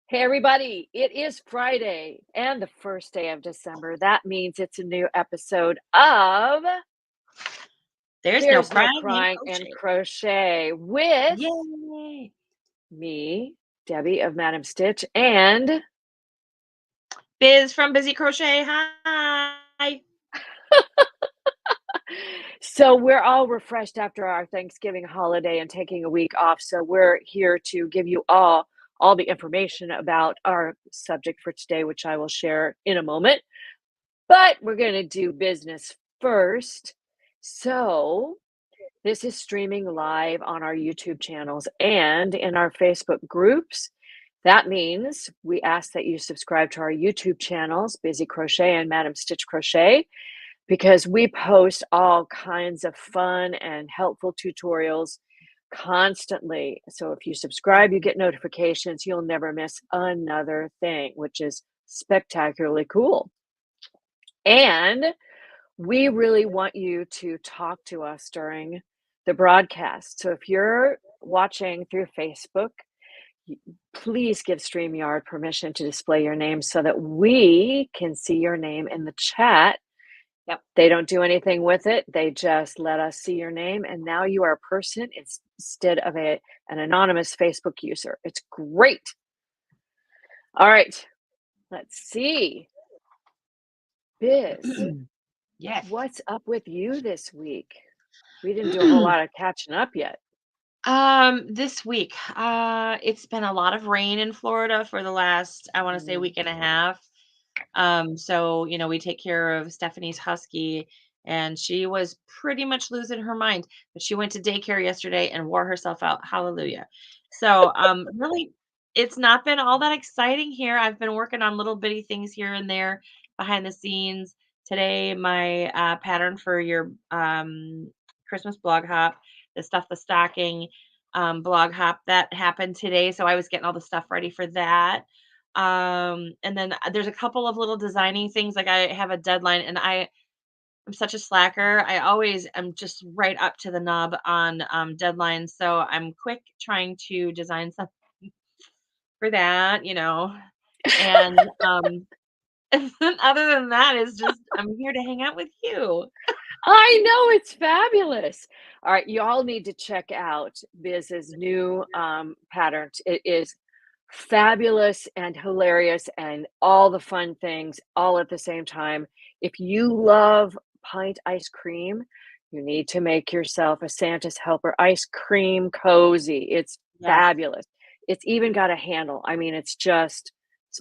Hey, everybody, it is Friday and the first day of December. That means it's a new episode of There's no There's No crying in Crying in crochet. Crochet with Yay! me, Debbie of MadameStitch, and Biz from Busy Crochet. Hi. so we're all refreshed after our Thanksgiving holiday and taking a week off. So we're here to give you all the information about our subject for today, which I will share in a moment. But we're going to do business first. So this is streaming live on our YouTube channels and in our Facebook groups. That means we ask that you subscribe to our YouTube channels, Busy Crochet and MadameStitch Crochet, because we post all kinds of fun and helpful tutorials constantly. So if you subscribe, you get notifications. You'll never miss another thing, which is spectacularly cool. And we really want you to talk to us during the broadcast. So if you're watching through Facebook, please give StreamYard permission to display your name so that we can see your name in the chat. Yep, they don't do anything with it. They just let us see your name. And now you are a person instead of an anonymous Facebook user. It's great. All right, let's see. Biz, Yes. what's up with you this week? We didn't do a whole lot of catching up yet. This week, it's been a lot of rain in Florida for the last, I want to say, week and a half. So, we take care of Stephanie's husky, and she was pretty much losing her mind, but she went to daycare yesterday and wore herself out. Hallelujah. So, really, it's not been all that exciting here. I've been working on little bitty things here and there behind the scenes. Today, my pattern for your Christmas blog hop, the stocking blog hop that happened today. So I was getting all the stuff ready for that. And then there's a couple of little designing things. Like I have a deadline, and I'm such a slacker. I always am just right up to the nub on deadlines. So I'm quick trying to design something for that, And and then other than that is just I'm here to hang out with you. I know, it's fabulous. All right, you all need to check out Biz's new pattern. It is fabulous and hilarious and all the fun things all at the same time. If you love pint ice cream, you need to make yourself a Santa's Helper ice cream cozy. It's Yes. fabulous. It's even got a handle. I mean, it's just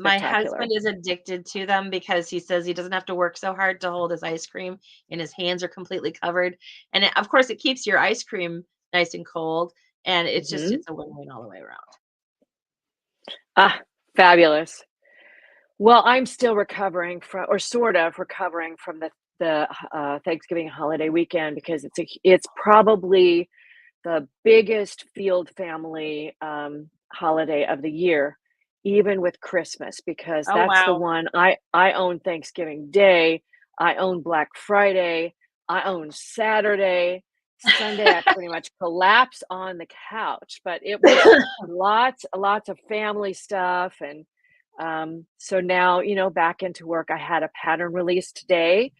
My spectacular. husband is addicted to them because he says he doesn't have to work so hard to hold his ice cream and his hands are completely covered. And of course, it keeps your ice cream nice and cold. And it's Mhm. a win-win all the way around. Ah, fabulous. Well, I'm still recovering from, or sort of recovering from the Thanksgiving holiday weekend because it's probably the biggest field family holiday of the year, even with Christmas, because Oh, that's the wow. one I own Thanksgiving Day, I own Black Friday, I own Saturday. Sunday, I pretty much collapse on the couch, but it was lots of family stuff. And so now, back into work. I had a pattern release today,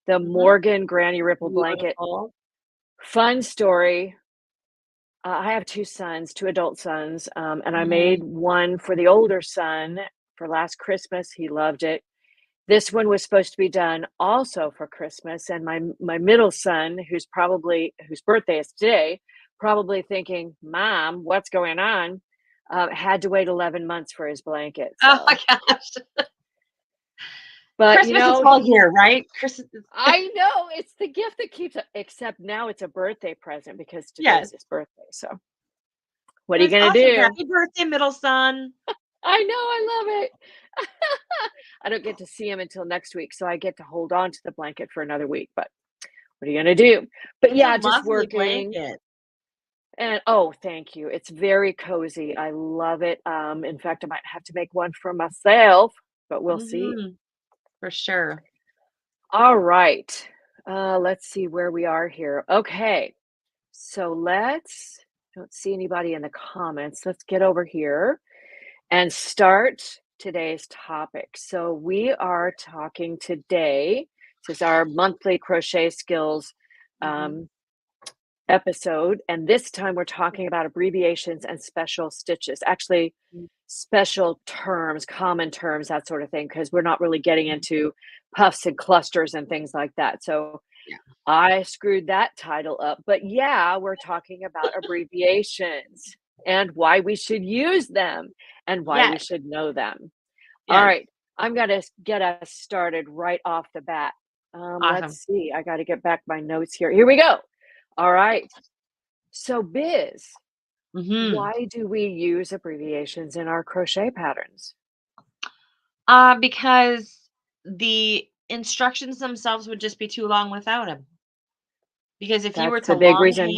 the Mhm. Morgan Granny Ripple blanket. Beautiful. Fun story. I have two sons, two adult sons, and I made Mhm. one for the older son for last Christmas. He loved it. This one was supposed to be done also for Christmas, and my middle son, whose birthday is today, probably thinking, "Mom, what's going on?" Had to wait 11 months for his blanket. Oh my So, gosh. but Christmas is all here, right? Christmas. I know it's the gift that keeps it. Except now it's a birthday present because today's Yes. his birthday. So, what are you That's gonna awesome. do? Happy birthday, middle son. I know, I love it. I don't get to see him until next week, so I get to hold on to the blanket for another week, but what are you gonna do? But It's a yeah, just lovely working. blanket. And oh, thank you. It's very cozy. I love it. In fact, I might have to make one for myself, but we'll see. Mhm. For sure. All right. Let's see where we are here. Okay. So don't see anybody in the comments. Let's get over here. and start today's topic. So we are talking today, this is our monthly crochet skills Mhm. um, episode, and this time we're talking about abbreviations and special stitches. Actually, Mm, special terms, common terms, that sort of thing, because we're not really getting mhm. into puffs and clusters and things like that. So Yeah. I screwed that title up. But yeah, we're talking about abbreviations and why we should use them and why we Yes, should know them. All yes. right, I'm gonna get us started right off the bat. Let's Awesome. see. I got to get back my notes here. Here we go. All right. So, Biz, Mhm. why do we use abbreviations in our crochet patterns? Because the instructions themselves would just be too long without them. Because That's a big reason.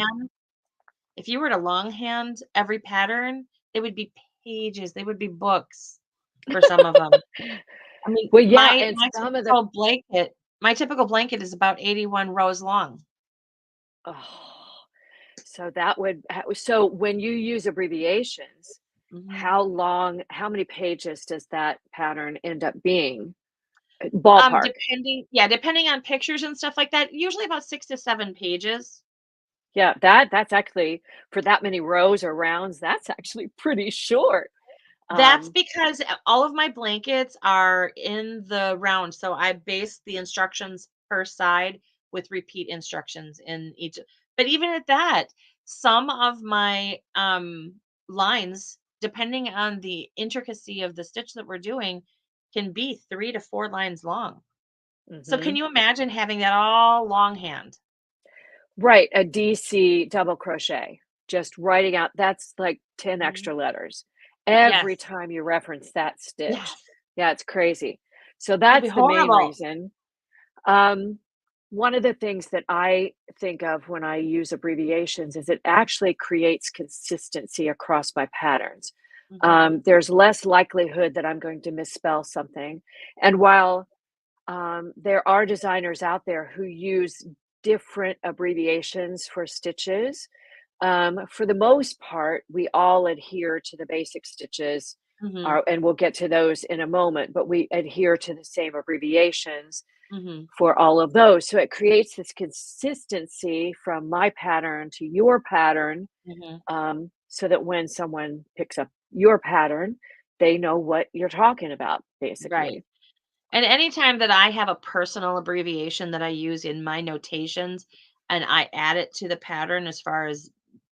if you were to longhand every pattern, they would be pages, they would be books for some of them. I mean, Well, yeah, and some of the my typical blanket is about 81 rows long. oh, so that would so when you use abbreviations, Mhm. how long, how many pages does that pattern end up being? Ballpark. Depending on pictures and stuff like that, usually about 6 to 7 pages. Yeah, that's actually for that many rows or rounds, that's actually pretty short. That's Um, because all of my blankets are in the round, so I base the instructions per side with repeat instructions in each. But even at that, some of my lines, depending on the intricacy of the stitch that we're doing, can be 3 to 4 lines long. So can mhm. you imagine having that all longhand? Right, a DC double crochet, just writing out that's like 10 Mhm. extra letters Yes. every time you reference that stitch. Yes. Yeah, it's crazy. So It'd be that's the main horrible. reason. Um, one of the things that I think of when I use abbreviations is it actually creates consistency across my patterns. Mhm. There's less likelihood that I'm going to misspell something. And while there are designers out there who use different abbreviations for stitches, for the most part, we all adhere to the basic stitches, Mhm. and we'll get to those in a moment, but we adhere to the same abbreviations Mhm. for all of those. So it creates this consistency from my pattern to your pattern, Mhm. so that when someone picks up your pattern, they know what you're talking about, Right. basically. And anytime that I have a personal abbreviation that I use in my notations and I add it to the pattern as far as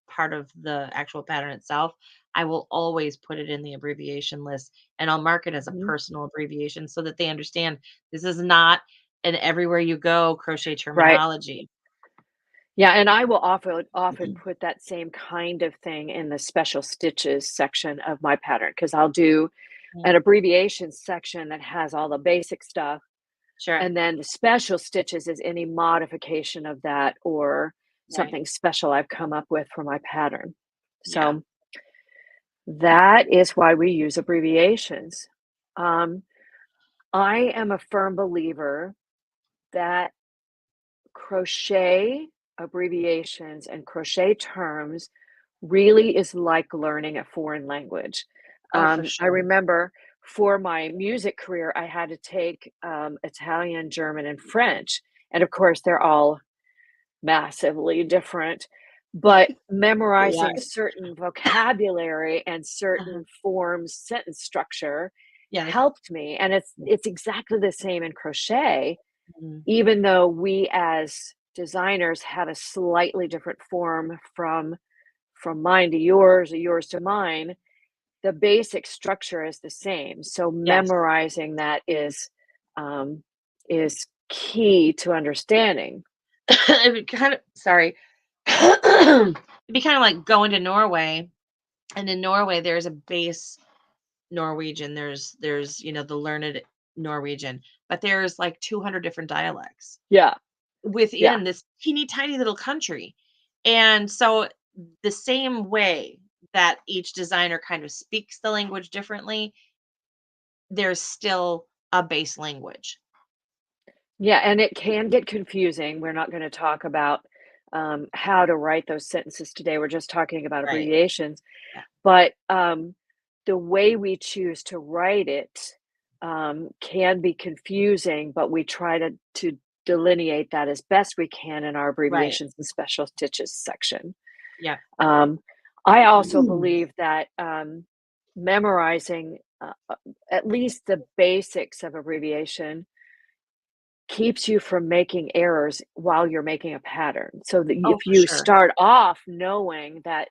part of the actual pattern itself, I will always put it in the abbreviation list and I'll mark it as a Mhm. personal abbreviation so that they understand this is not an everywhere you go crochet Right. terminology. Yeah, and I will often put that same kind of thing in the special stitches section of my pattern because I'll do an Mm, abbreviation section that has all the basic stuff, sure. and then the special stitches is any modification of that or Right. something special I've come up with for my pattern. Yeah. So that is why we use abbreviations. Um, I am a firm believer that crochet abbreviations and crochet terms really is like learning a foreign language. Oh, for I sure. remember for my music career, I had to take Italian, German, and French. And of course, they're all massively different. But They are. memorizing certain vocabulary and Uh-huh. certain forms, sentence structure Yes. helped me. And it's exactly the same in crochet, Mhm. even though we as designers have a slightly different form from mine to yours or yours to mine, the basic structure is the same. So Yes. memorizing that um, is key to understanding. It'd be kind of sorry. It'd be kind of like going to Norway, and in Norway there's a base Norwegian. There's the learned Norwegian, but there's like 200 different dialects Yeah, yeah. within this teeny tiny little country. And so the same way that each designer kind of speaks the language differently, there's still a base language. Yeah, and it can get confusing. We're not going to talk about how to write those sentences today. We're just talking about Right. abbreviations. Yeah. But the way we choose to write it, can be confusing, but we try to delineate that as best we can in our Right. abbreviations and special stitches section. Yep. Um, I also believe that, memorizing, at least the basics of abbreviation keeps you from making errors while you're making a pattern. So that Oh, if for you sure. start off knowing that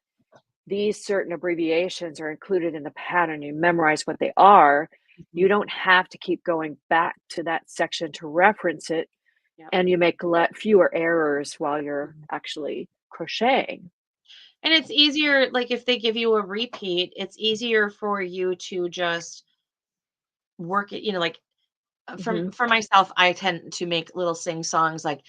these certain abbreviations are included in the pattern, you memorize what they are, you Mhm. don't have to keep going back to that section to reference it, Yep. and you make fewer errors while you're Mhm. actually crocheting. And it's easier, like, if they give you a repeat, it's easier for you to just work it, like, from Mhm. for myself, I tend to make little sing songs like,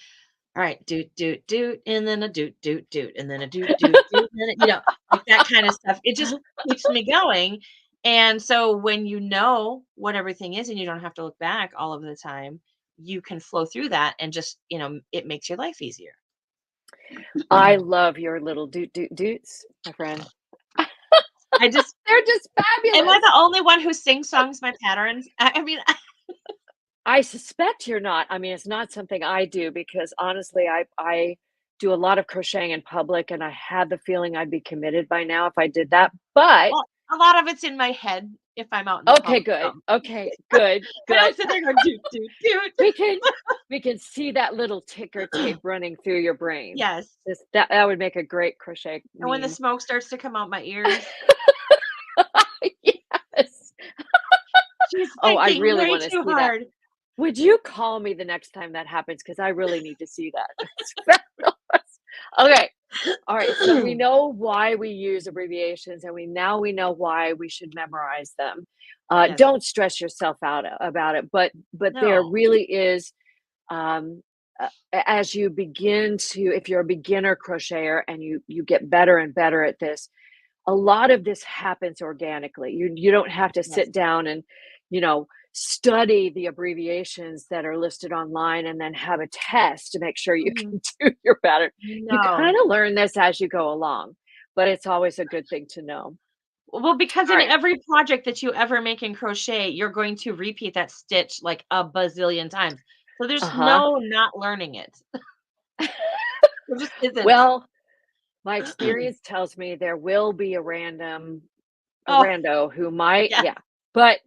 "All right, doot, doot, doot, and then a doot, doot, doot, and then a doot, doot, doot," and then like that kind of stuff. It just keeps me going. And so when you know what everything is and you don't have to look back all of the time, you can flow through that and just, it makes your life easier. I love your little doot doot doots, my friend. I just They're just Am I fabulous. the only one who sing songs my patterns? I mean, I suspect you're not. I mean, it's not something I do because honestly, I do a lot of crocheting in public, and I had the feeling I'd be committed by now if I did that. But well, a lot of it's in my head if I'm out in the okay, public, good. Okay, good, I good. don't sit there going, "Doot, doot, doot." We can we can see that little ticker tape running through your brain. Yes, That would make a great crochet and when the meme. smoke starts to come out my ears, Yes. she's Oh, I thinking really way wanna too see that. hard. Would you call me the next time that happens? Because I really need to see that. It's fabulous. Okay. All right. So we know why we use abbreviations and we know why we should memorize them. Yes. Don't stress yourself out about it, but there No. really is, um, as you begin to, if you're a beginner crocheter and you get better and better at this, a lot of this happens organically. You don't have to Yes. sit down and, you know, study the abbreviations that are listed online and then have a test to make sure you Mhm. can do your pattern. You No. kind of learn this as you go along, but it's always a good thing to know. Well, because All in right. every project that you ever make in crochet, you're going to repeat that stitch like a bazillion times. So there's Uh-huh. no not learning it. There just isn't. Well, my experience tells me there will be a Oh, rando who might, yeah. yeah. But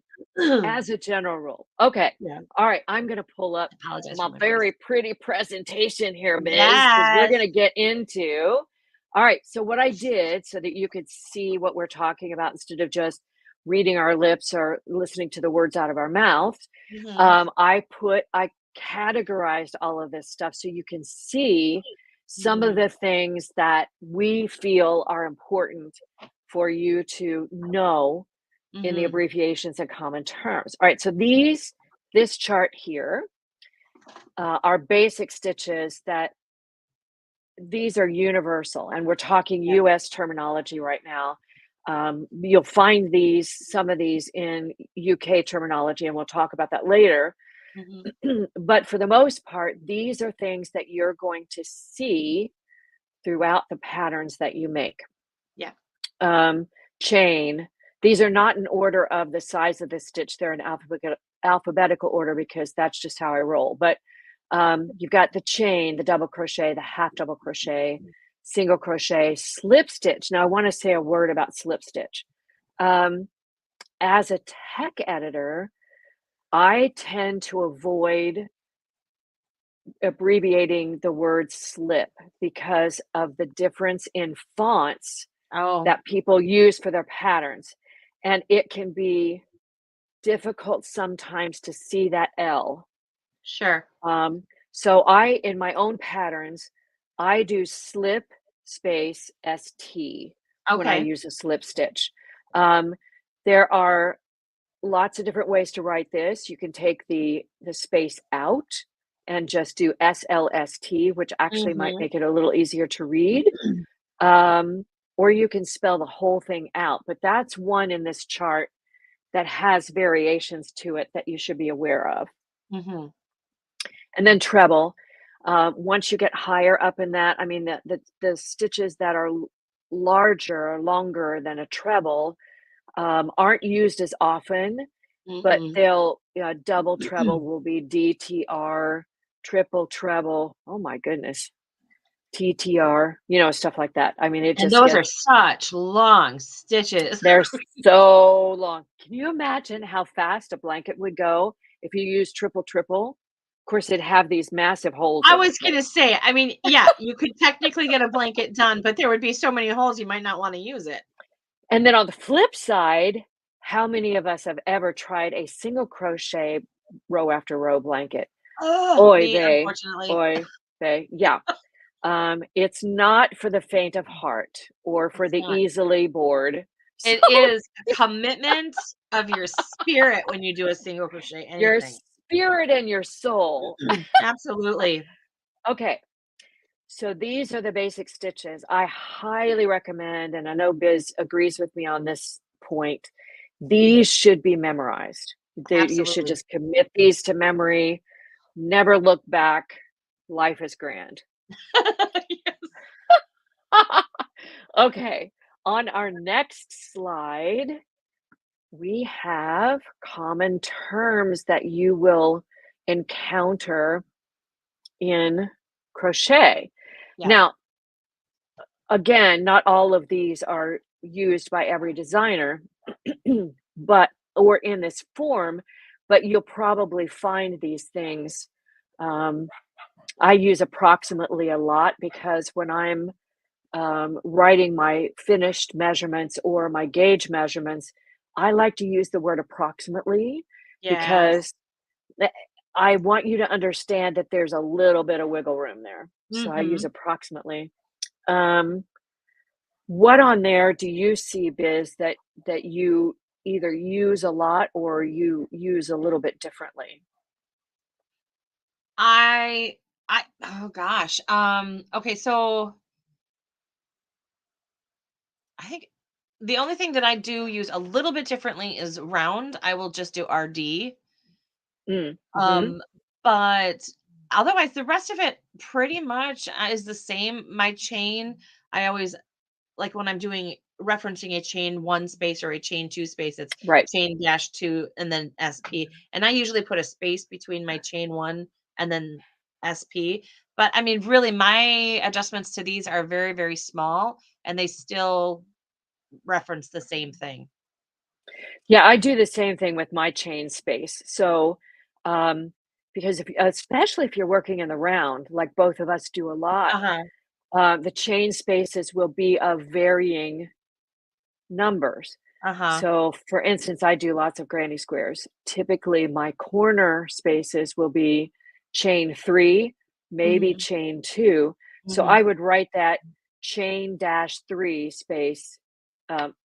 as a general rule. Okay. Yeah. All right, I'm gonna pull up Apologize my for my voice. very pretty presentation here, Biz, because we're Yes. gonna get into all right, so what I did so that you could see what we're talking about instead of just reading our lips or listening to the words out of our mouth, Mhm. I categorized all of this stuff so you can see some of Mhm. the things that we feel are important for you to know in the Mhm. abbreviations and common terms. All right, so this chart here are basic stitches that these are universal, and we're talking Yep. US terminology right now. You'll find some of these in UK terminology, and we'll talk about that later. Mhm. But for the most part, these are things that you're going to see throughout the patterns that you make. Yeah. um, chain. These are not in order of the size of the stitch. They're in alphabetical order because that's just how I roll. But you've got the chain, the double crochet, the half double crochet, single crochet, slip stitch. Now, I want to say a word about slip stitch. Um, as a tech editor, I tend to avoid abbreviating the word slip because of the difference in fonts Oh, that people use for their patterns. And it can be difficult sometimes to see that L. sure. So in my own patterns, I do slip space ST when I Okay. use a slip stitch. Um, there are lots of different ways to write this. You can take the space out and just do SLST, which actually might Mhm. make it a little easier to read. Um, or you can spell the whole thing out, but that's one in this chart that has variations to it that you should be aware of. Mhm. And then treble. Once you get higher up in that, I mean, the stitches that are larger or longer than a treble, aren't used as often, but Mm-mm. they'll double treble will be DTR, triple treble, oh my goodness, TTR, stuff like that. I mean, it And just those are gets such long stitches. they're so long. Can you imagine how fast a blanket would go if you use triple triple? Of course, it'd have these massive holes I in it, was but gonna say, I mean, yeah, you could technically get a blanket done, but there would be so many holes you might not wanna use it. and then on the flip side, how many of us have ever tried a single crochet row after row blanket? Oh, Oy me, vey, unfortunately. oy vey, yeah. It's not for the faint of heart or for It's the not. easily bored. So It is a commitment of your spirit when you do a single crochet your anything. spirit and your soul. Absolutely. Okay, so these are the basic stitches. I highly recommend, and I know Biz agrees with me on this point, these should be memorized. You should Absolutely. just commit these to memory, never look back. Life is grand. Yes. Okay, on our next slide, we have common terms that you will encounter in crochet. Yeah. Now, again, not all of these are used by every designer, but or in this form, but you'll probably find these things. Um, I use approximately a lot because when I'm writing my finished measurements or my gauge measurements, I like to use the word approximately Yes. because eh, I want you to understand that there's a little bit of wiggle room there. So I use Mhm. approximately. Um, what on there do you see, Biz, that you either use a lot or you use a little bit differently? I oh gosh. Okay, so I think the only thing that I do use a little bit differently is round. I will just do RD. Mm, mhm. Um, but otherwise the rest of it pretty much is the same. My chain, I always like when I'm doing referencing a chain one space or a chain two space, it's Right. chain dash two and then SP. And I usually put a space between my chain one and then SP. But I mean, really, my adjustments to these are very, very small and they still reference the same thing. Yeah, I do the same thing with my chain space. So, um, because if especially if you're working in the round, like both of us do a lot, Uh-huh. the chain spaces will be of varying numbers. Uh-huh. So, for instance, I do lots of granny squares. Typically, my corner spaces will be chain 3, maybe Hmm. chain 2. So, Hmm. I would write that chain dash 3 space, um,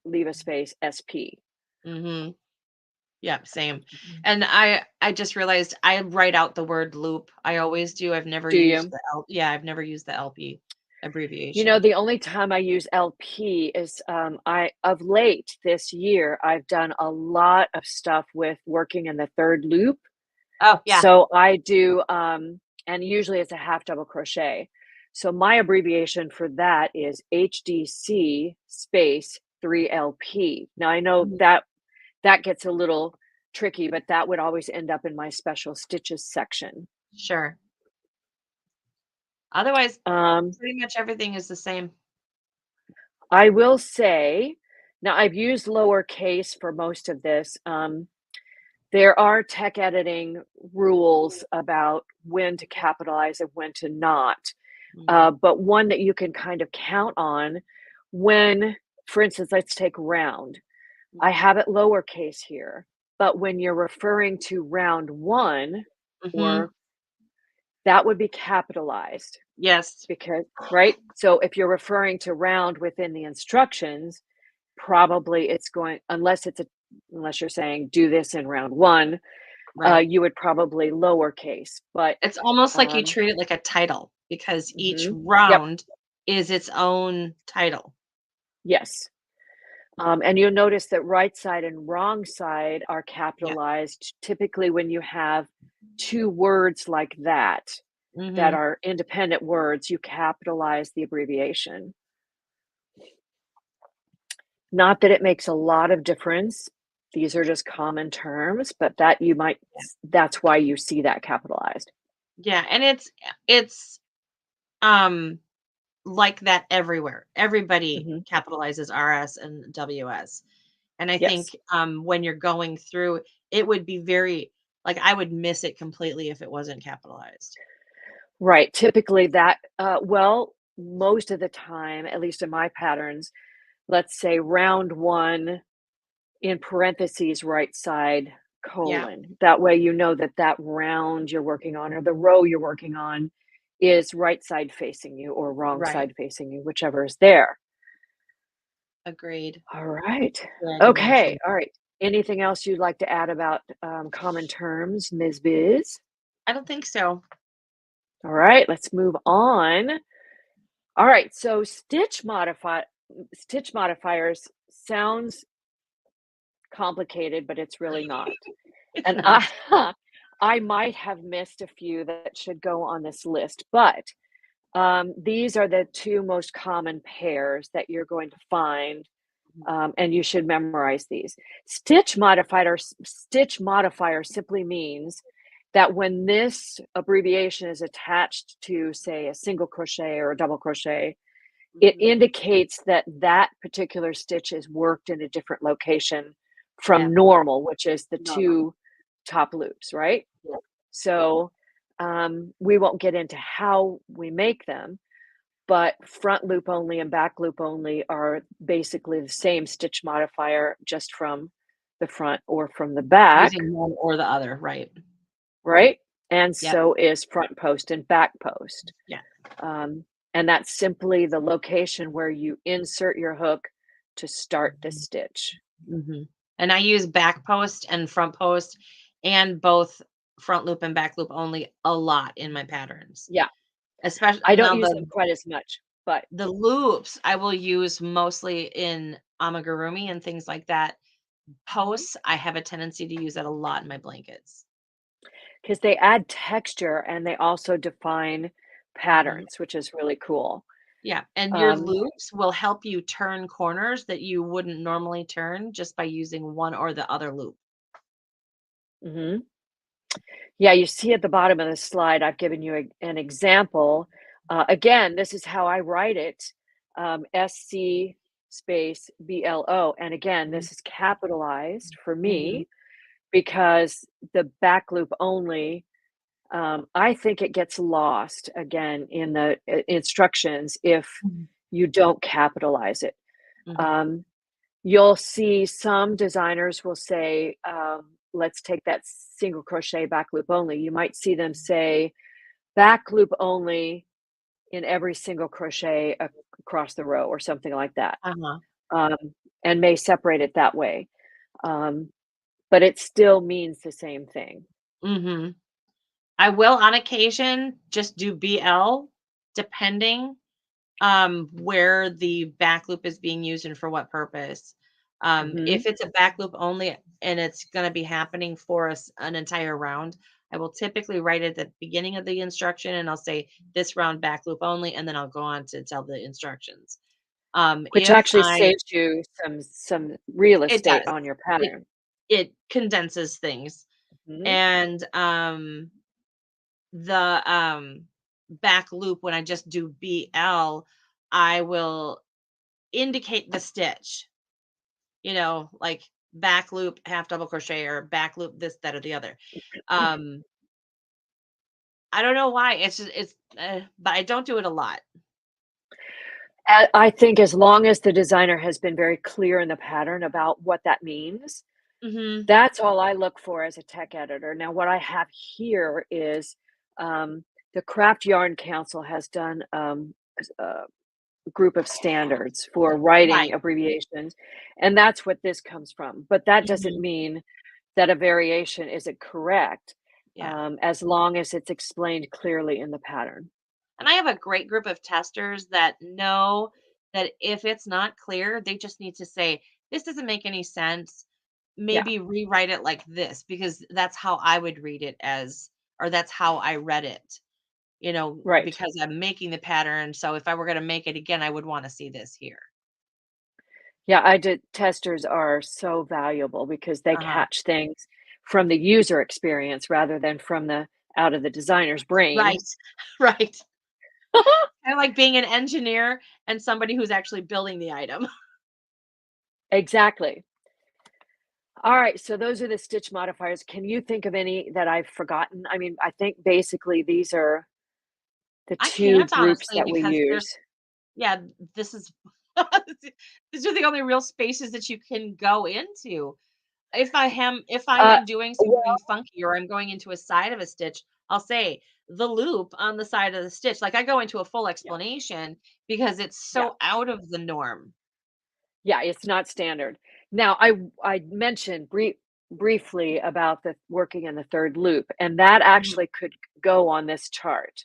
leave a space SP. Hmm. Yeah, same. And I just realized I write out the word loop. I always do. I've never Do used you? the L. Yeah, I've never used the LP You know, abbreviation. the only time I use LP is, I of late this year, I've done a lot of stuff with working in the 3rd loop. Oh, yeah. So I do, and usually it's a half double crochet. So my abbreviation for that is HDC space 3LP. Now I know Mhm. that gets a little tricky, but that would always end up in my special stitches section. Sure. Otherwise, Um, pretty much everything is the same. I will say, now I've used lowercase for most of this. There are tech editing rules about when to capitalize and when to not. Mhm. But one that you can kind of count on when, for instance, let's take round. I Mhm. have it lowercase here, but when you're referring to round one, Mhm. or that would be capitalized Yes. because, right? So if you're referring to round within the instructions, probably it's going, unless you're saying do this in round one, Right. you would probably lowercase, but It's almost like you um, treat it like a title because each mhm. Yep, round is its own title. yes. And you'll notice that right side and wrong side are Yeah. capitalized typically when you have two words like that Mhm. are independent words, you capitalize the abbreviation. Not that it makes a lot of difference. These are just common terms, but that you might Yeah. that's why you see that capitalized. Yeah, and it's um like that everywhere. Everybody Mhm. capitalizes RS and WS. And I Yes. think when you're going through, it would be very like I would miss it completely if it wasn't capitalized. Right, typically that well, most of the time, at least in my patterns, let's say round 1 in parentheses, right side, Yeah, colon. That way you know that that round you're working on or the row you're working on is right side facing you or wrong right. side facing you, whichever is there. Agreed. All right. Glad you Okay, mentioned. all right. Anything else you'd like to add about, common terms, Ms. Biz? I don't think so. All right, let's move on. All right, so stitch modifiers sounds complicated, but it's really not. It's And not. I might have missed a few that should go on this list, but these are the two most common pairs that you're going to find, and you should memorize these. Stitch modifier simply means that when this abbreviation is attached to, say, a single crochet or a double crochet, it Mhm. indicates that that particular stitch is worked in a different location Yeah, from normal, which is the normal. two top loops, right? Yeah. So we won't get into how we make them, but front loop only and back loop only are basically the same stitch modifier, just from the front or from the back, Using one or the other, right? right? And Yep. so is front post and back post. Yeah. Um, and that's simply the location where you insert your hook to start the Mhm. stitch. Mhm. And I use back post and front post and both front loop and back loop only a lot in my patterns. Yeah, Especially I don't now use them quite as much, but the loops I will use mostly in amigurumi and things like that. Mhm. Posts, I have a tendency to use that a lot in my blankets. Because they add texture and they also define Mhm. patterns, which is really cool. Yeah, and your Um, loops will help you turn corners that you wouldn't normally turn just by using one or the other loop. mhm. Yeah, you see at the bottom of the slide, I've given you an example. Again, this is how I write it, SC space BLO. And again, Mhm, this is capitalized for mhm, me because the back loop only, I think it gets lost again in the instructions if mhm, you don't capitalize it. mhm, Um, You'll see some designers will say, let's take that single crochet back loop only. You might see them say back loop only in every single crochet across the row or something like that, uh-huh, um, and may separate it that way. Um, but it still means the same thing. mhm. I will on occasion just do BL depending, where the back loop is being used and for what purpose. Hmm. If it's a back loop only and it's gonna be happening for us an entire round, I will typically write at the beginning of the instruction and I'll say this round back loop only, and then I'll go on to tell the instructions. Which If actually I saves you some real It estate does. on your It pattern. it condenses things. Mhm. And the back loop when I just do BL, I will indicate the stitch, like back loop, half double crochet, or back loop this, that, or the other. Um, I don't know why. But I don't do it a lot. I think as long as the designer has been very clear in the pattern about what that means, Hmm. that's all I look for as a tech editor. Now, what I have here is, um, the Craft Yarn Council has done, a group of standards for writing Right. abbreviations, and that's what this comes from. But that doesn't Hmm. mean that a variation isn't correct, Yeah. as long as it's explained clearly in the pattern. And I have a great group of testers that know that if it's not clear, they just need to say, this doesn't make any sense. Yeah, Maybe rewrite it like this, because that's how I would read it as, or that's how I read it, right. because I'm making the pattern. So if I were going to make it again, I would want to see this here. Yeah, I did testers are so valuable because they Uh-huh. catch things from the user experience rather than from the out of the designer's brain. Right. Right. I like being an engineer and somebody who's actually building the item. Exactly. All right, so those are the stitch modifiers. Can you think of any that I've forgotten? I mean, I think basically these are the I 2 can't groups honestly that we because there's use. yeah, this is these are the only real spaces that you can go into. If I Uh, am doing something well, funky or I'm going into a side of a stitch, I'll say the loop on the side of the stitch. Like I go into a full yeah, explanation because it's yeah, so out of the norm. yeah, it's not standard. Now, I mentioned briefly about the working in the 3rd loop, and that Mhm. actually could go on this chart.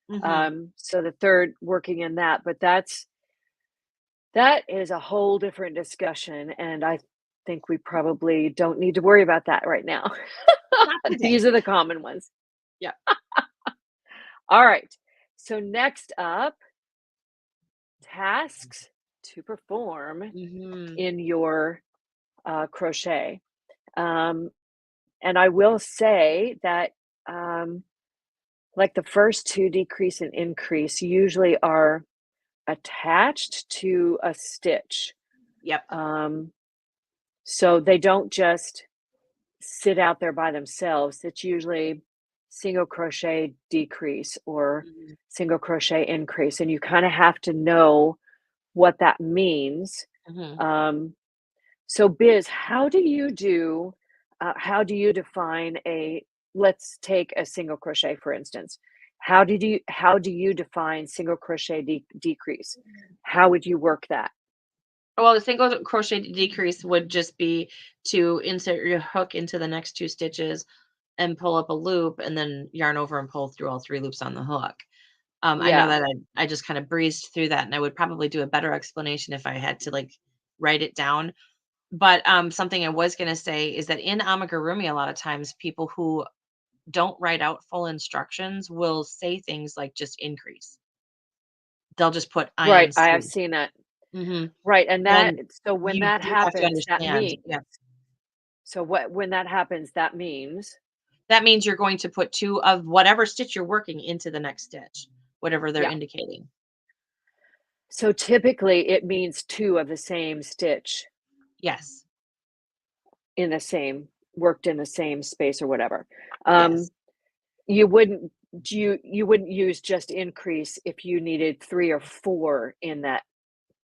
Mhm. So the 3rd working in that, but that is a whole different discussion, and I think we probably don't need to worry about that right now. Not today. These are the common ones. Yeah. All right. So next up, tasks to perform Mhm. in your crochet. Um, and I will say that um, like the first two, decrease and increase, usually are attached to a stitch. Yep. Um, so they don't just sit out there by themselves. It's usually single crochet decrease or Mhm. single crochet increase. And you kind of have to know what that means. Mhm. Um, so, Biz, how do you define let's take a single crochet, for instance. How do you define single crochet decrease? How would you work that? Well, the single crochet decrease would just be to insert your hook into the next two stitches and pull up a loop and then yarn over and pull through all three loops on the hook. I know Yeah, that I just kind of breezed through that and I would probably do a better explanation if I had to like write it down. But something I was going to say is that in amigurumi, a lot of times people who don't write out full instructions will say things like just increase. They'll just put right. I have INC. seen that. Hmm. Right, and When when you that do have to happens, that understand. means Yeah. so what when that happens, that means That means you're going to put 2 of whatever stitch you're working into the next stitch, whatever they're yeah. indicating. So typically it means 2 of the same stitch Yes. in the same worked in the same space or whatever. Yes. Um, you wouldn't you wouldn't use just increase if you needed 3 or 4 in that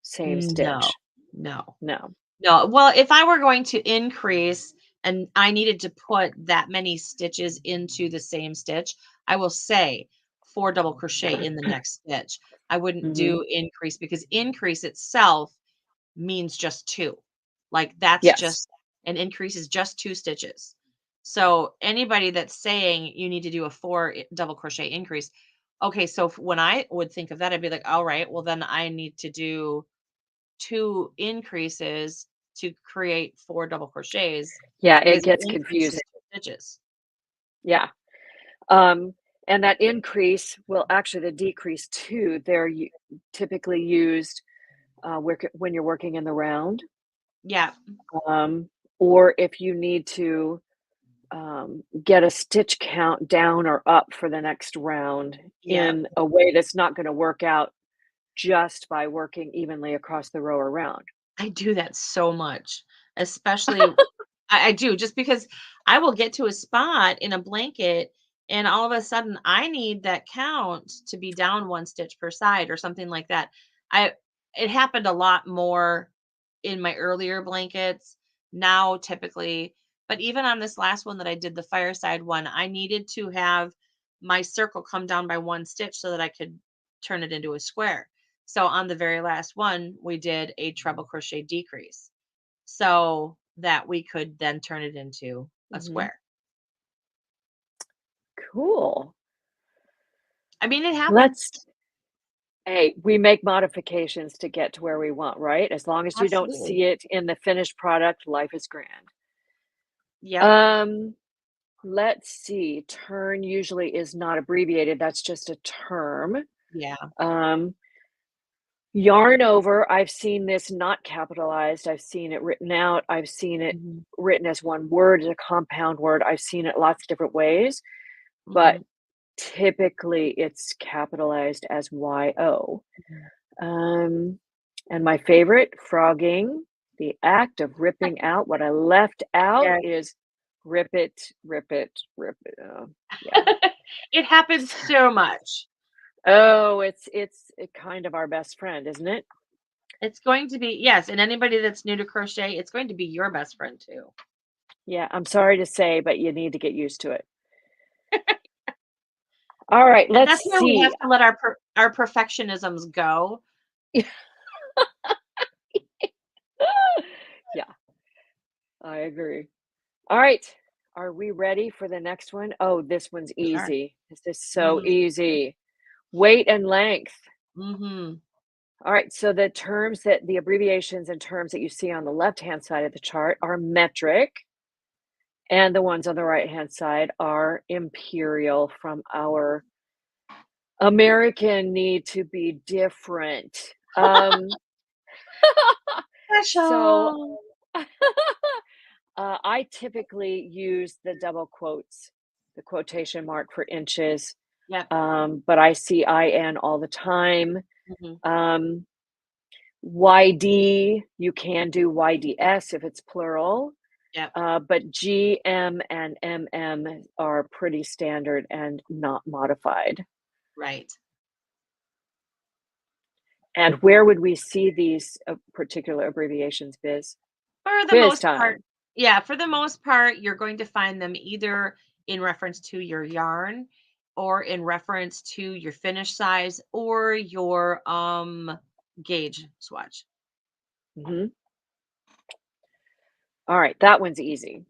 same No. stitch. No. No. No. Well, if I were going to increase and I needed to put that many stitches into the same stitch, I will say 4 double crochet in the next stitch. I wouldn't Mhm. do increase because increase itself means just 2. Like that's Yes. just an increase is just 2 stitches. So anybody that's saying you need to do a 4 double crochet increase, okay, so when I would think of that, I'd be like, all right, well then I need to do 2 increases to create 4 double crochets Yeah, it because an gets increase confusing. is 2 stitches. Yeah. Um, and that increase well, actually, the decrease too, typically used when you're working in the round, Yeah. um, or if you need to get a stitch count down or up for the next round Yeah. in a way that's not going to work out just by working evenly across the row around. I do that so much, especially I do just because I will get to a spot in a blanket and all of a sudden I need that count to be down 1 stitch per side or something like that. I It happened a lot more in my earlier blankets. Now typically, but even on this last one that I did the fireside one, I needed to have my circle come down by 1 stitch so that I could turn it into a square. So on the very last one, we did a treble crochet decrease so that we could then turn it into a Mhm. square. Cool. I mean, it happens. Let's Hey, we make modifications to get to where we want, right? As long as you don't Absolutely. see it in the finished product, life is grand. Yep. Um, let's see. Turn usually is not abbreviated. That's just a term. Yeah. Um, Yarn over, I've seen this not capitalized, I've seen it written out, I've seen it Mhm, written as one word, as a compound word, I've seen it lots of different ways, but mhm, typically it's capitalized as Y-O. mhm. Um, and my favorite, frogging, the act of ripping out. What I left out Yeah. is rip it, rip it, rip it. Yeah. It happens so much. Oh, it's kind of our best friend, isn't it? It's going to be yes, and anybody that's new to crochet, it's going to be your best friend too. Yeah, I'm sorry to say, but you need to get used to it. All right, And let's that's where we have see. to let our perfectionisms go. Yeah, I agree. All right, are we ready for the next one? Oh, this one's We are. easy. This is so Mhm, easy. Weight and length. mhm. All right, so the abbreviations and terms that you see on the left-hand side of the chart are metric, and the ones on the right-hand side are imperial from our American need to be different. So Special. I typically use the double quotes, the quotation mark for inches, Yep. but I see IN all the time. Mhm. Um, YD, you can do YDS if it's plural, Yep. but GM and MM are pretty standard and not modified. Right. And where would we see these particular abbreviations, Biz? For the Biz most part time. yeah, for the most part, you're going to find them either in reference to your yarn or in reference to your finish size or your, gauge swatch. Mhm. All right, that one's easy.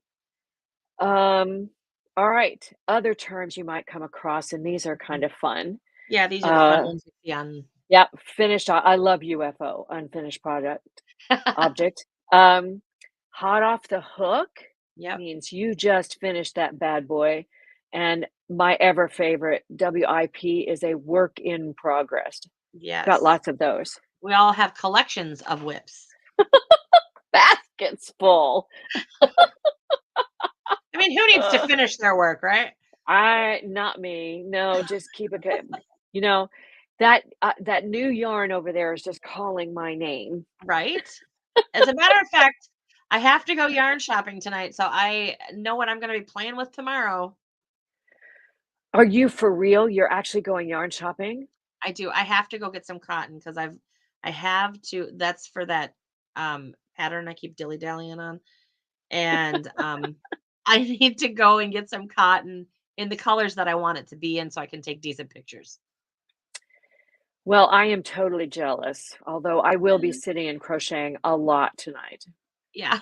Um, all right, other terms you might come across, and these are Mm. kind of fun. Yeah, these are the fun Uh, ones to see on yeah, I love UFO, unfinished product object. Um, hot off the hook Yep. means you just finished that bad boy. And my ever favorite, WIP, is a work in progress. Got Yes. lots of those. We all have collections of whips. Baskets full. I mean, who needs to Ugh, finish their work, right? not me. No, just keep it good. You know, that new yarn over there is just calling my name. Right? As a matter of fact, I have to go yarn shopping tonight, so I know what I'm gonna be playing with tomorrow. Are you for real? You're actually going yarn shopping? I do. I have to go get some cotton because I have to that's for that, pattern I keep dilly-dallying on, and, I need to go and get some cotton in the colors that I want it to be in so I can take decent pictures. Well, I am totally jealous, although I will be Mhm. sitting and crocheting a lot tonight. Yeah,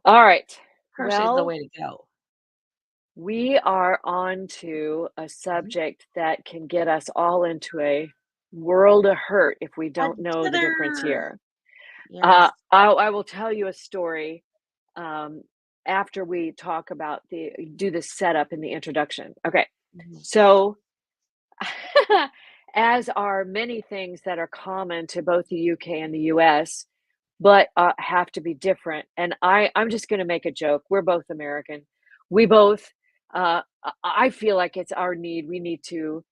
All right. crochet is the Well, way to go. we are on to a Mhm. subject that can get us all into a world of hurt if we don't know the difference Together. here. Yes. I will tell you a story um, after we talk about do the setup in the introduction. Okay. Mhm. So, as are many things that are common to both the UK and the US, but have to be different. And I'm just going to make a joke. We're both American. We both, I feel like it's our need. We need to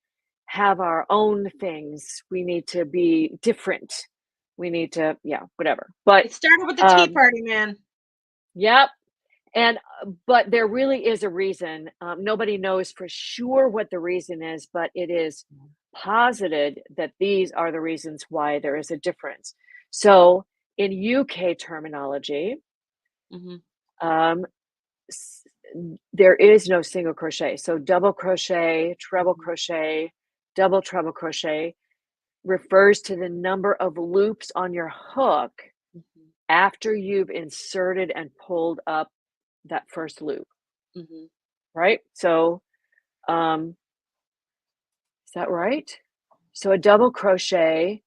have our own things. We need to be different. We need to, yeah, whatever. But, It started with the Tea um, Party, man. yep. And, but there really is a reason. Nobody knows for sure what the reason is, but it is posited that these are the reasons why there is a difference. So, in UK terminology, Mhm. um, s- there is no single crochet. So, double crochet, treble Mhm. crochet, double treble crochet refers to the number of loops on your hook Mhm. after you've inserted and pulled up that first loop, Mhm. right? So, is that right? So, a double crochet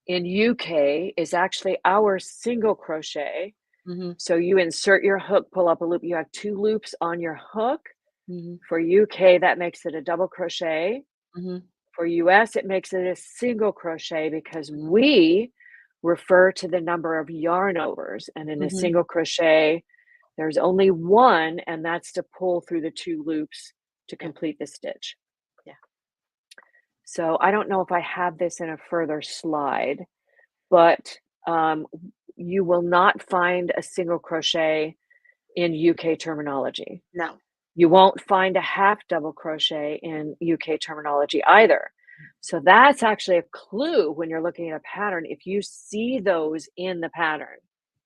in UK is actually our single crochet. Mhm. So, you insert your hook, pull up a loop. You have two loops on your hook. Mhm. For UK, that makes it a double crochet. Mhm. For US, it makes it a single crochet because we refer to the number of yarn overs, and in a Mhm. single crochet, there's only one, and that's to pull through the 2 loops to Yeah. complete the stitch. Yeah. So I don't know if I have this in a further slide, but, um, you will not find a single crochet in UK terminology. No. You won't find a half double crochet in UK terminology either. So that's actually a clue when you're looking at a pattern. If you see those in the pattern,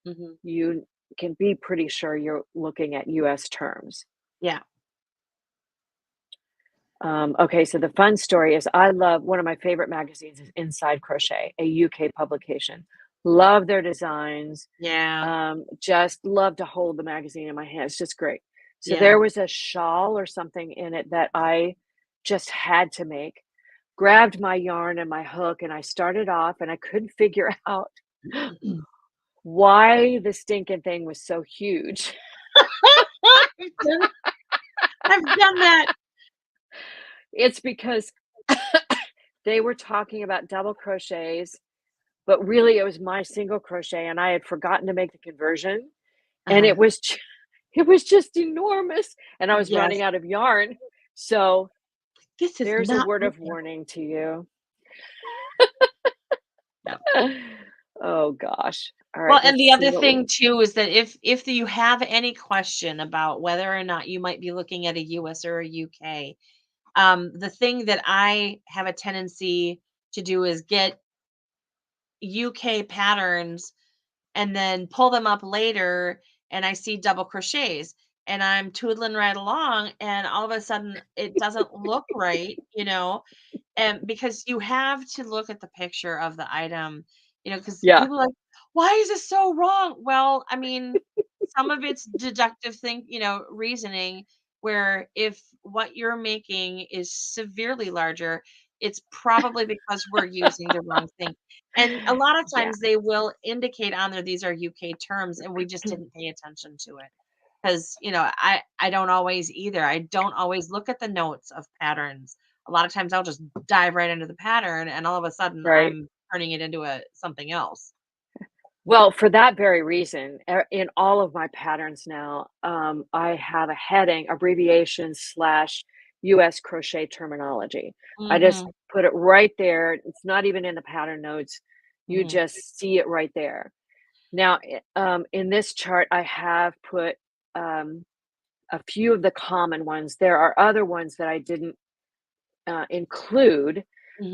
Mhm. you can be pretty sure you're looking at US terms. Yeah. Okay, so the fun story is I love one of my favorite magazines is Inside Crochet, a UK publication. Love their designs. Yeah. Just love to hold the magazine in my hand. It's just great. So Yeah. there was a shawl or something in it that I just had to make. Grabbed my yarn and my hook and I started off and I couldn't figure out why the stinking thing was so huge. I've done I've done that. It's because they were talking about double crochets, but really it was my single crochet and I had forgotten to make the conversion and Uh-huh. it was just enormous and I was Yes. running out of yarn. So This is there's a not word what of yeah. warning to you. Yep. Oh gosh. All Well, right, and let's the see other what we thing too is that if you have any question about whether or not you might be looking at a US or a UK, the thing that I have a tendency to do is get UK patterns and then pull them up later and I see double crochets and I'm tootling right along and all of a sudden it doesn't look right, and because you have to look at the picture of the item, because Yeah, people are like, why is this so wrong? Well, I mean, some of it's deductive reasoning where if what you're making is severely larger, it's probably because we're using the wrong thing. And a lot of yeah, times they will indicate on there these are UK terms and we just didn't pay attention to it. Because, I don't always either. I don't always look at the notes of patterns. A lot of times I'll just dive right into the pattern and all of a sudden right. I'm turning it into a something else. Well, for that very reason, in all of my patterns now, I have a heading, abbreviations slash US crochet terminology. I just Mhm. put it right there. It's not even in the pattern notes. You Mhm. just see it right there. Now, in this chart, I have put um, a few of the common ones. There are other ones that I didn't include,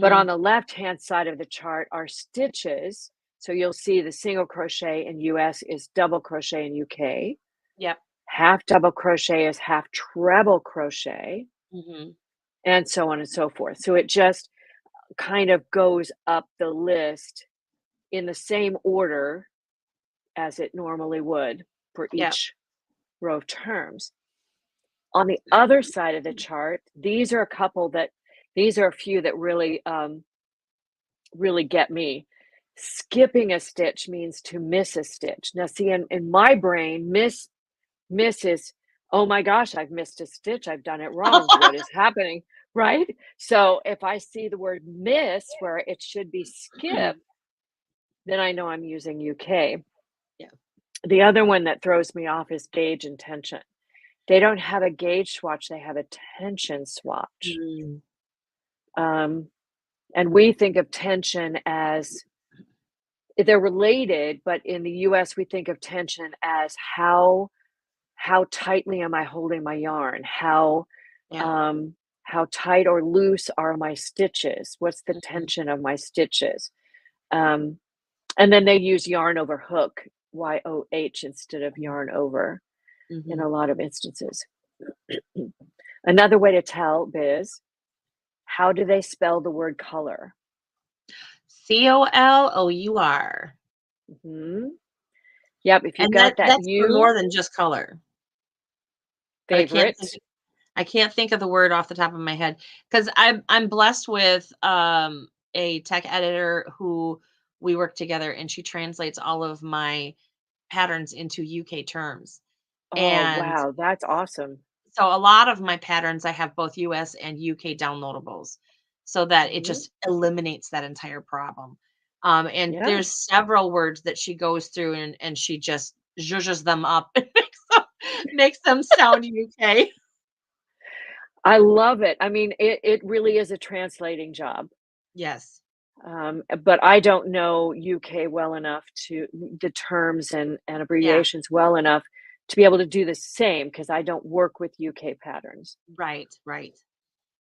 but on Mhm. the left-hand side of the chart are stitches. So you'll see the single crochet in US is double crochet in UK. Yep. Half double crochet is half treble crochet, Mhm. and so on and so forth. So it just kind of goes up the list in the same order as it normally would for Yep. each row of terms. On the other side of the chart, these are a few that really get me. Skipping a stitch means to miss a stitch. Now, see, in my brain, miss is, oh my gosh, I've missed a stitch. I've done it wrong. What is happening? Right? So if I see the word miss where it should be skip, then I know I'm using UK. Yeah. The other one that throws me off is gauge and tension. They don't have a gauge swatch, they have a tension swatch. Mm. Um, and we think of tension as they're related, but in the US, we think of tension as how tightly am I holding my yarn? Yeah. How tight or loose are my stitches? What's the Mhm. tension of my stitches? Um, and then they use yarn over hook, YOH, instead of yarn over in Mhm. a lot of instances. Another way to tell, Biz, how do they spell the word color? COLOUR. Mhm. Yep, if you've And got that that's for more U, than just color. But favorites. I can't think of the word off the top of my head because I'm blessed with a tech editor who we work together and she translates all of my patterns into UK terms. Oh, And wow, that's awesome. so a lot of my patterns I have both US and UK downloadables. so that it Mhm. just eliminates that entire problem. And Yeah. there's several words that she goes through and she just zhuzhes them up and makes them sound UK. I love it. I mean, it really is a translating job. Yes. But I don't know UK well enough to the terms and Yeah. abbreviations well enough to be able to do the same because I don't work with UK patterns. Right. Right.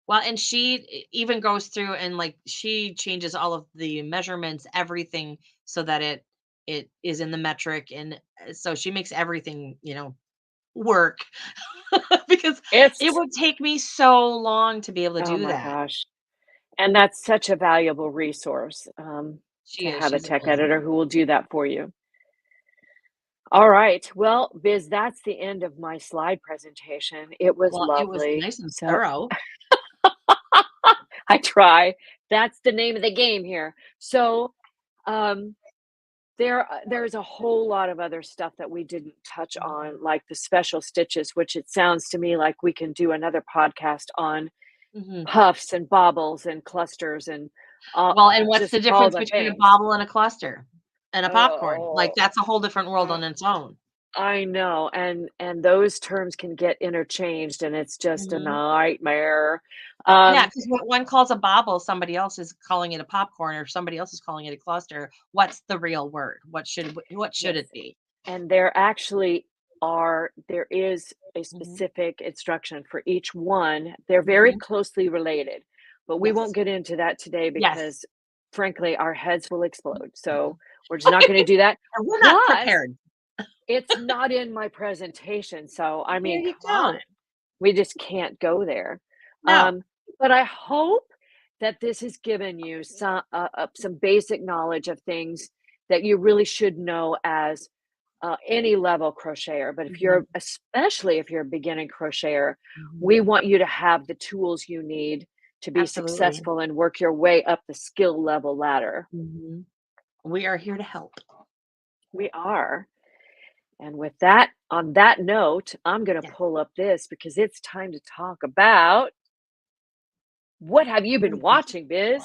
Well, and she even goes through and like she changes all of the measurements, everything so that it is in the metric and so she makes everything, work because it It's would take me so long to be able to oh do my that. gosh. And that's such a valuable resource, She to is, have a she's tech amazing. editor who will do that for you. All right. Well, Biz, that's the end of my slide presentation. It was Well, it was lovely. nice and So thorough. I try. That's the name of the game here. So, um, there's a whole lot of other stuff that we didn't touch Mhm. on, like the special stitches, which it sounds to me like we can do another podcast on Mhm. puffs and bobbles and clusters and, uh, Well, and what's just the all difference the between a things. bobble and a cluster and a popcorn? Like, Oh, that's a whole different world uh, on its own. I know, and those terms can get interchanged, and it's just a Mhm. nightmare. Yeah, Um, because what one calls a bobble, somebody else is calling it a popcorn, or somebody else is calling it a cluster. What's the real word? What should yes, it be? and there is a Mhm. specific instruction for each one. They're very Mhm. closely related, but we won't Yes. get into that today Yes. because, frankly, our heads will explode, so we're just not gonna do that. And we're not Plus, prepared. it's not in my presentation, so, I There mean, you come on. go. We just can't go there. No. Um, but I hope that this has given you some basic knowledge of things that you really should know as any level crocheter. But if Mhm. you're, especially if you're a beginning crocheter, Mhm. we want you to have the tools you need to be Absolutely. successful and work your way up the skill level ladder. Mhm. We are here to help. We are. And with that, on that note, I'm going to Yeah. pull up this because it's time to talk about what have you been Abbreviations. watching, Biz?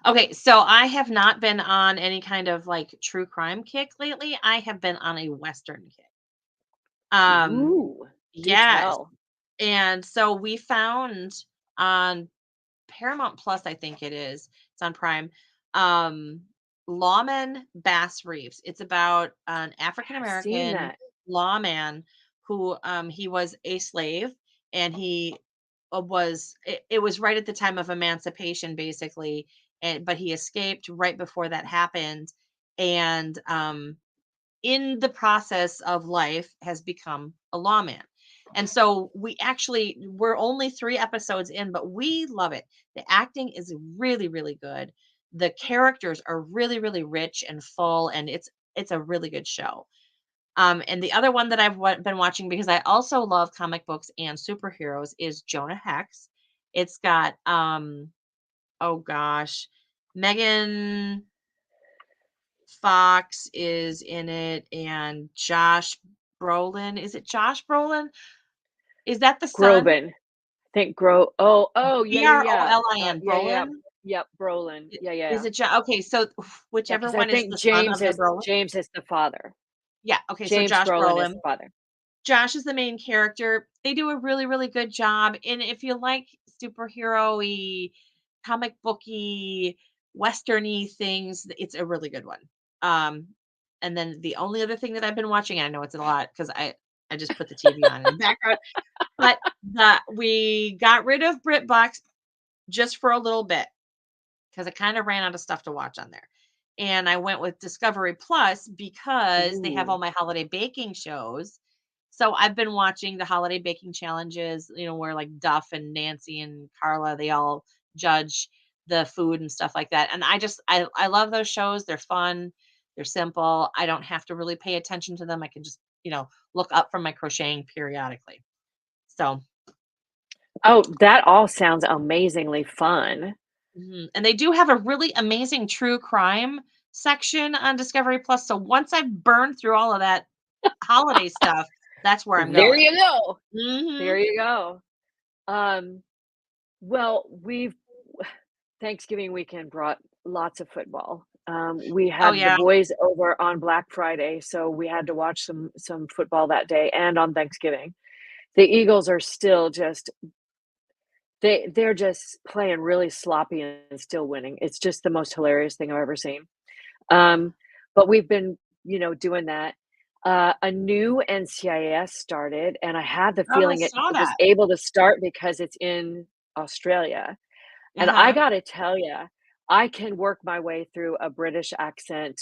Okay, so I have not been on any kind of like true crime kick lately. I have been on a Western kick. Um, Ooh, do yes. tell. And so we found on Paramount Plus, I think it is. It's on Prime. Um, Lawman Bass Reeves. It's about an African I've seen American that. lawman who he was a slave and he it was right at the time of emancipation basically and but he escaped right before that happened and in the process of life has become a lawman. And so we're only 3 episodes in, but we love it. The acting is really, really good. The characters are really, really rich and full, and it's a really good show. And the other one that been watching because I also love comic books and superheroes is Jonah Hex. It's got oh gosh, Megan Fox is in it and Josh Brolin. Is it Josh Brolin? Is that the son? Groban. Think oh, yeah, yeah, yeah. Brolin, Yeah, yeah. Brolin? Yep, Brolin. I Yeah, Is yeah. it Jo okay, so Yeah, whichever because I one is think the son of the Brolin. James is the father. Yeah, okay, so James Josh Brolin is the Brolin. father. Josh is the main character. They do a really, really good job, and if you like superhero-y, comic booky, western-y things, it's a really good one. Um, and then the only other thing that I've been watching, and I know it's a lot because I just put the TV on in the background, but we got rid of BritBox just for a little bit because I kind of ran out of stuff to watch on there. And I went with Discovery Plus because they have all Ooh. my holiday baking shows. So I've been watching the holiday baking challenges, where like Duff and Nancy and Carla, they all judge the food and stuff like that. And I love those shows. They're fun. They're simple. I don't have to really pay attention to them. I can just, look up from my crocheting periodically. So Oh, that all sounds amazingly fun. And they do have a really amazing true crime section on Discovery Plus. So once I've burned through all of that holiday stuff, that's where I'm There going. you go. Mhm. There you go. Um, well, Thanksgiving weekend brought lots of football. We Oh, had the yeah. boys over on Black Friday, so we had to watch some football that day and on Thanksgiving. The Eagles are still just they're just playing really sloppy and still winning. It's just the most hilarious thing I've ever seen. Um, but we've been, doing that. A new NCIS started, and I had the Oh, I feeling saw it was that. able to start because it's in Australia. And I Uh-huh. gotta tell you, I can work my way through a British accent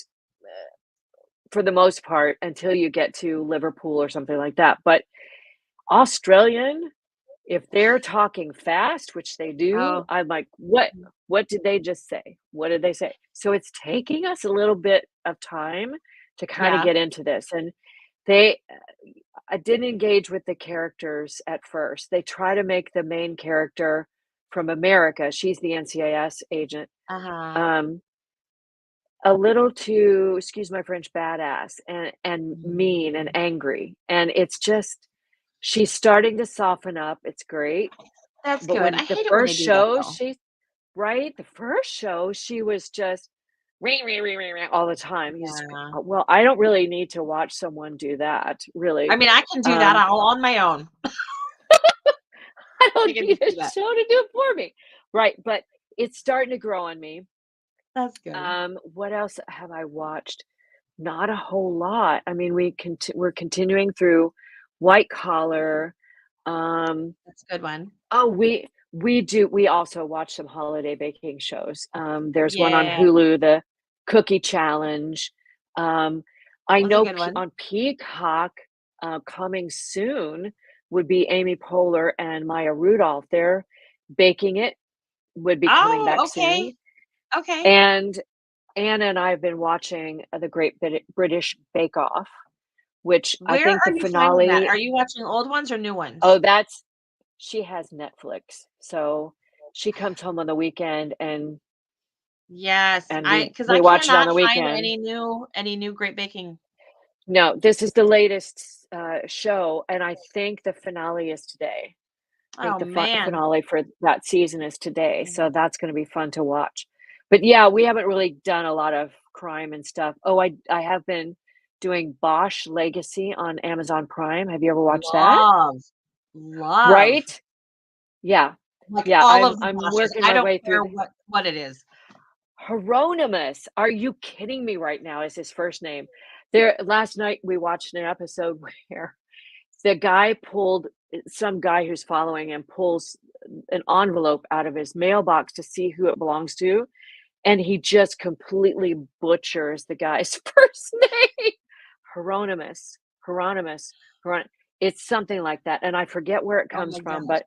for the most part until you get to Liverpool or something like that. But Australian, if they're talking fast, which they do, Oh, I'm like, "What did they just say? What did they say?" So it's taking us a little bit of time to kinda yeah. get into this, and they I didn't engage with the characters at first. They try to make the main character from America, she's the NCIS agent, Uh-huh. um, a little too, excuse my French, badass and mean and Mm. angry, and it's just she's starting to soften up, it's great, That's but good. when I the hate it when they first do that, show, though. she right? The first show, she was just all the time. Yeah. Well, I don't really need to watch someone do that, I really. mean, I can do that Um, all on my own. I I don't can need just a do that. show to do it for me. Right, but it's starting to grow on me. That's good. What else have I watched? Not a whole lot. I mean, we're continuing through White Collar. Um, That's a good one. oh, we also watch some holiday baking shows. There's one on Yeah, Hulu, the Cookie Challenge. Um, I that's a know good one. on Peacock, coming soon would be Amy Poehler and Maya Rudolph. They're baking it, would be coming Oh, back okay. soon. Okay. And Anna and I have been watching, the Great British Bake Off, which I Where think the are you finding that? finale Are you watching old ones or new oh, ones? that's she has Netflix, so she comes home on the weekend Yes, and I because we I watch it on cannot the find weekend. any new great baking. No, this is the latest, show, and I think the finale is today. I think Oh, the man. finale for that season is today, Mhm. so that's gonna be fun to watch. But, yeah, we haven't really done a lot of crime and stuff. Oh, I have been doing Bosch Legacy on Amazon Prime. Have you ever watched that? Love, love, Right? Yeah. like, Yeah, all I'm of the I'm Bosches. working I my don't way through care the what it is. Hieronymus, are you kidding me right now is his first name. There last night we watched an episode where the guy pulled some guy who's following him pulls an envelope out of his mailbox to see who it belongs to, and he just completely butchers the guy's first name. Hieronymus, Hieronymus, Hieron it's something like that, and I forget where it Oh comes my from, gosh. but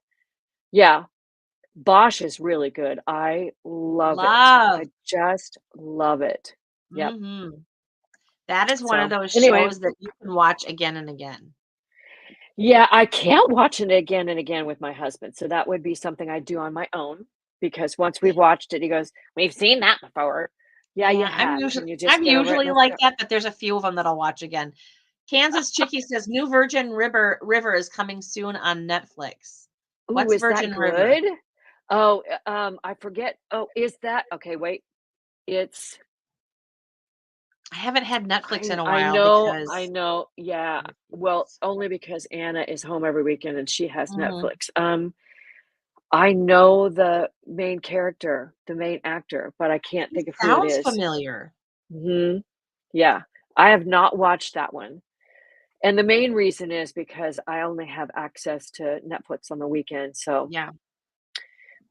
yeah, Bosch is really good. I love it. Love. I just love it. Yep. Mhm. That is one of So, those anyway, shows that you can watch again and again. yeah, I can't watch it again and again with my husband, so that would be something I do on my own, because once we've watched it, he goes, "We've seen that before." Yeah, you Yeah, have. Can you just I'm get over it? usually Let's like go. that, but there's a few of them that I'll watch again. Kansas Chicky says, "New Virgin River is coming soon on Netflix." Ooh, What's is that Virgin River? good? Oh, I forget. Oh, is that okay, wait. It's I haven't had Netflix in a I while know, I because know. Yeah. Well, only because Anna is home every weekend and she has Mhm. Netflix. I know the main character, the main actor, but I can't He think of who it sounds is. familiar. Mhm. Yeah. I have not watched that one. And the main reason is because I only have access to Netflix on the weekend, so Yeah.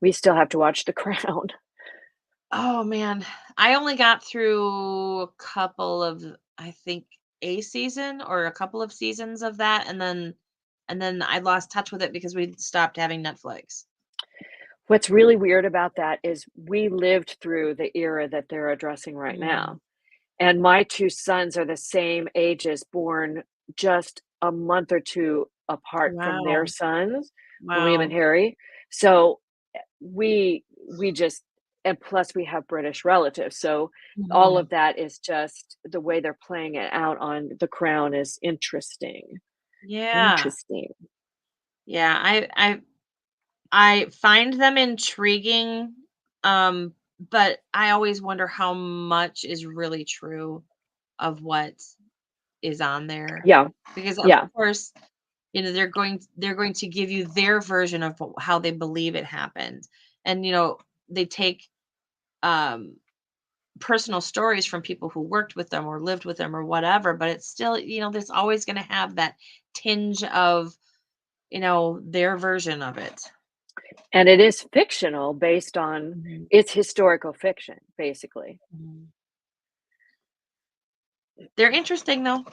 we still have to watch The Crown. Oh, man. I only got through a couple of I think, a season or a couple of seasons of that, and then I lost touch with it because we stopped having Netflix. What's really weird about that is we lived through the era that they're addressing right Mm. now. And my 2 sons are the same ages, born just a month or 2 apart from their Wow. sons, William and Wow. Harry. So, we just and plus we have British relatives, so all Mhm. of that is just the way they're playing it out on The Crown is interesting. Yeah. Interesting. Yeah, I find them intriguing Um, but I always wonder how much is really true of what is on there, Yeah, because of yeah, course, they're going to give you their version of how they believe it happened, and they take um personal stories from people who worked with them or lived with them or whatever, but it's still, there's always going to have that tinge of, their version of it. and it is fictional based on Mhm, it's historical fiction, basically. mhm. They're interesting though,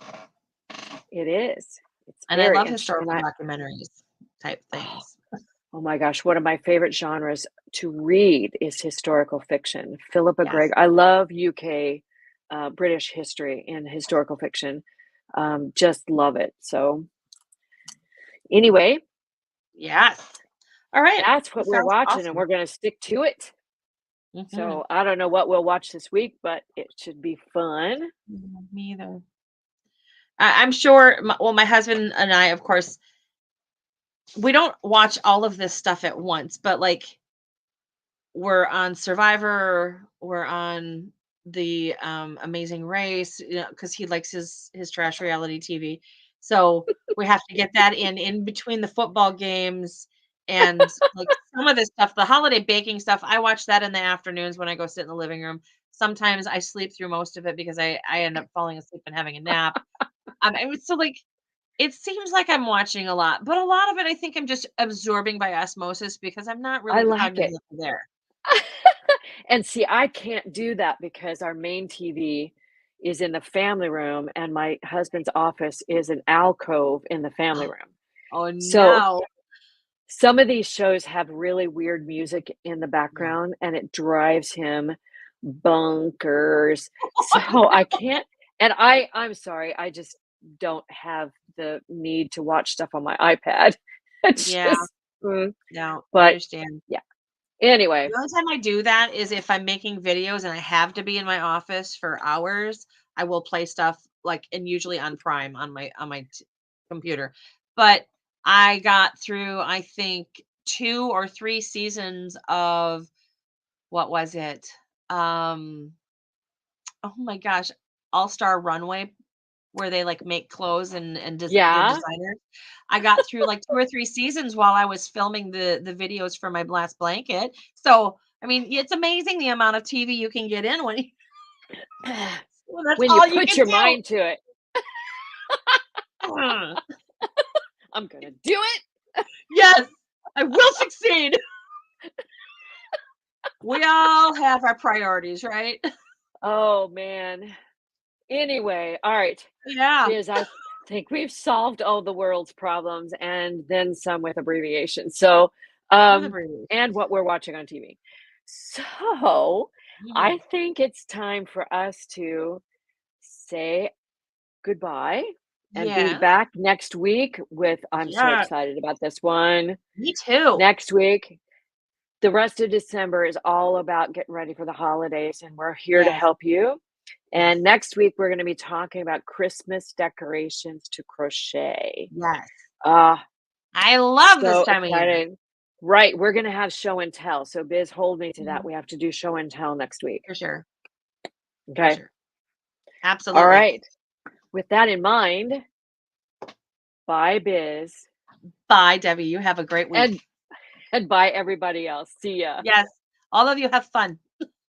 It is. It's and I very love interesting, and historical documentaries type things. oh my gosh, one of my favorite genres to read is historical fiction. Philippa Yes. Gregg. I love UK, British history and historical fiction. Just love it. So anyway, Yes. All right. that's what That we're sounds watching, and awesome. we're going to stick to it. Mhm. So I don't know what we'll watch this week, but it should be fun. Me either. I'm sure. Well, my husband and I, of course, we don't watch all of this stuff at once, but like we're on Survivor, we're on the Amazing Race, because he likes his trash reality TV. So we have to get that in between the football games and like some of this stuff, the holiday baking stuff. I watch that in the afternoons when I go sit in the living room. Sometimes I sleep through most of it because I end up falling asleep and having a nap. So like it seems like I'm watching a lot, but a lot of it I think I'm just absorbing by osmosis because I'm not I really like it. cognitively there. And see, I can't do that because our main TV is in the family room and my husband's office is an alcove in the family room. Oh, So no. some of these shows have really weird music in the Yeah. background and it drives him bonkers. So I can't, and I'm sorry, I just don't have the need to watch stuff on my iPad. It's Yeah, just, no, I but understand. yeah. Anyway, The only time I do that is if I'm making videos and I have to be in my office for hours, I will play stuff like and usually on Prime on my computer. But I got through I think 2 or 3 seasons of what was it? Um, oh my gosh, All-Star Runway where they, like, make clothes and they're yeah. designers. I got through, like, 2 or 3 seasons while I was filming the videos for my last blanket. So, I mean, it's amazing the amount of TV you can get in when that's When you all you put can your do. mind to it, Ugh. I'm gonna do it. Yes, I will succeed. We all have our priorities, right? Oh, man. Anyway, all right. Yeah. Biz, I think we've solved all the world's problems and then some with abbreviations. So, With and abbreviations. what we're watching on TV. So, I Mhm. think it's time for us to say goodbye and be Yes. back next week with I'm so Yeah, excited about this one. me too. Next week, the rest of December is all about getting ready for the holidays, and we're here to Yes, help you. yes, And next week, we're going to be talking about Christmas decorations to crochet. yes. Ah, I love this so time of year, exciting. Right. We're going to have show and tell. So, Biz, hold me to that. mhm, We have to do show and tell next week. for sure, for Okay. sure. All Absolutely. right. With that in mind, bye, Biz. Bye, Debbie. You have a great week. And bye, everybody else. See ya. Yes. All of you have fun.